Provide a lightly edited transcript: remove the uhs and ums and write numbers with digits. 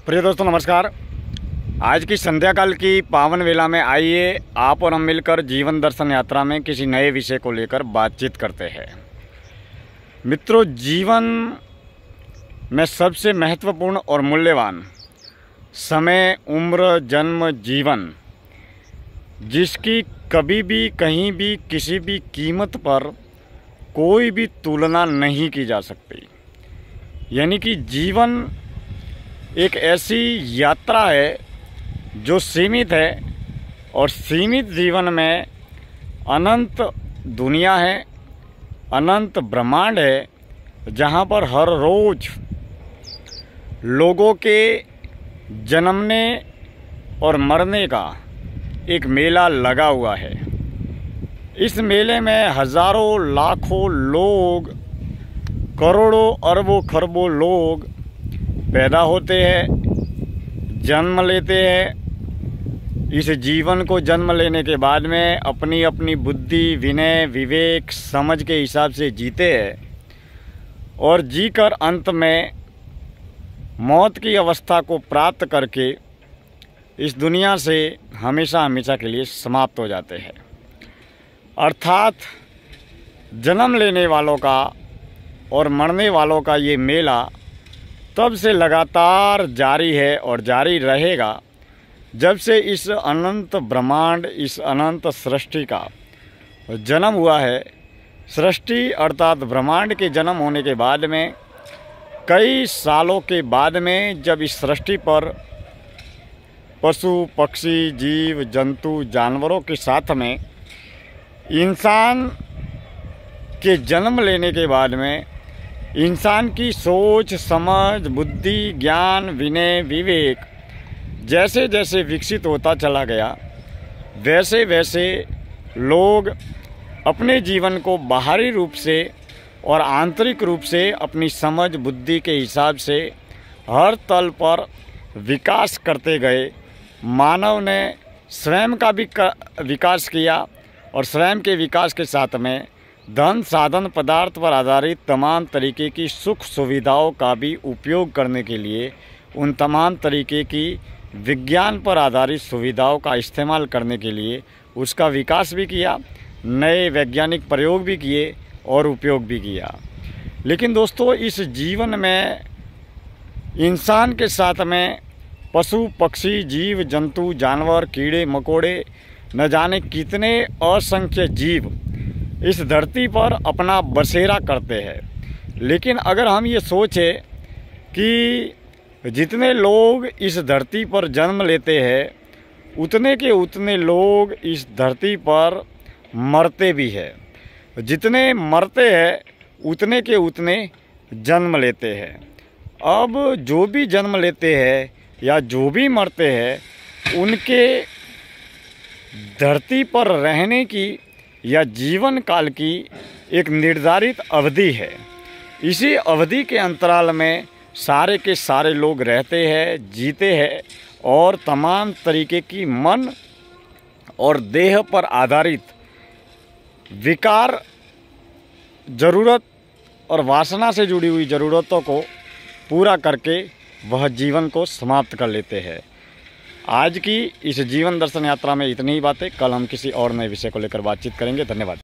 प्रिय दोस्तों नमस्कार। आज की संध्या काल की पावन वेला में आइए आप और हम मिलकर जीवन दर्शन यात्रा में किसी नए विषय को लेकर बातचीत करते हैं। मित्रों, जीवन में सबसे महत्वपूर्ण और मूल्यवान समय, उम्र, जन्म, जीवन, जिसकी कभी भी कहीं भी किसी भी कीमत पर कोई भी तुलना नहीं की जा सकती। यानी कि जीवन एक ऐसी यात्रा है जो सीमित है और सीमित जीवन में अनंत दुनिया है, अनंत ब्रह्मांड है, जहाँ पर हर रोज़ लोगों के जन्मने और मरने का एक मेला लगा हुआ है। इस मेले में हज़ारों लाखों लोग, करोड़ों अरबों खरबों लोग पैदा होते हैं, जन्म लेते हैं। इस जीवन को जन्म लेने के बाद में अपनी अपनी बुद्धि, विनय, विवेक, समझ के हिसाब से जीते हैं और जीकर अंत में मौत की अवस्था को प्राप्त करके इस दुनिया से हमेशा हमेशा के लिए समाप्त हो जाते हैं। अर्थात जन्म लेने वालों का और मरने वालों का ये मेला तब से लगातार जारी है और जारी रहेगा जब से इस अनंत ब्रह्मांड, इस अनंत सृष्टि का जन्म हुआ है। सृष्टि अर्थात ब्रह्मांड के जन्म होने के बाद में कई सालों के बाद में जब इस सृष्टि पर पशु, पक्षी, जीव, जंतु, जानवरों के साथ में इंसान के जन्म लेने के बाद में इंसान की सोच, समझ, बुद्धि, ज्ञान, विनय, विवेक जैसे जैसे विकसित होता चला गया, वैसे वैसे लोग अपने जीवन को बाहरी रूप से और आंतरिक रूप से अपनी समझ, बुद्धि के हिसाब से हर तल पर विकास करते गए। मानव ने स्वयं का भी विकास किया और स्वयं के विकास के साथ में धन, साधन, पदार्थ पर आधारित तमाम तरीके की सुख सुविधाओं का भी उपयोग करने के लिए, उन तमाम तरीके की विज्ञान पर आधारित सुविधाओं का इस्तेमाल करने के लिए उसका विकास भी किया, नए वैज्ञानिक प्रयोग भी किए और उपयोग भी किया। लेकिन दोस्तों, इस जीवन में इंसान के साथ में पशु, पक्षी, जीव, जंतु, जानवर, कीड़े मकोड़े, न जाने कितने असंख्य जीव इस धरती पर अपना बसेरा करते हैं। लेकिन अगर हम ये सोचें कि जितने लोग इस धरती पर जन्म लेते हैं उतने के उतने लोग इस धरती पर मरते भी हैं, जितने मरते हैं उतने के उतने जन्म लेते हैं। अब जो भी जन्म लेते हैं या जो भी मरते हैं उनके धरती पर रहने की या जीवन काल की एक निर्धारित अवधि है। इसी अवधि के अंतराल में सारे के सारे लोग रहते हैं, जीते हैं और तमाम तरीके की मन और देह पर आधारित विकार, ज़रूरत और वासना से जुड़ी हुई ज़रूरतों को पूरा करके वह जीवन को समाप्त कर लेते हैं। आज की इस जीवन दर्शन यात्रा में इतनी ही बातें। कल हम किसी और नए विषय को लेकर बातचीत करेंगे। धन्यवाद।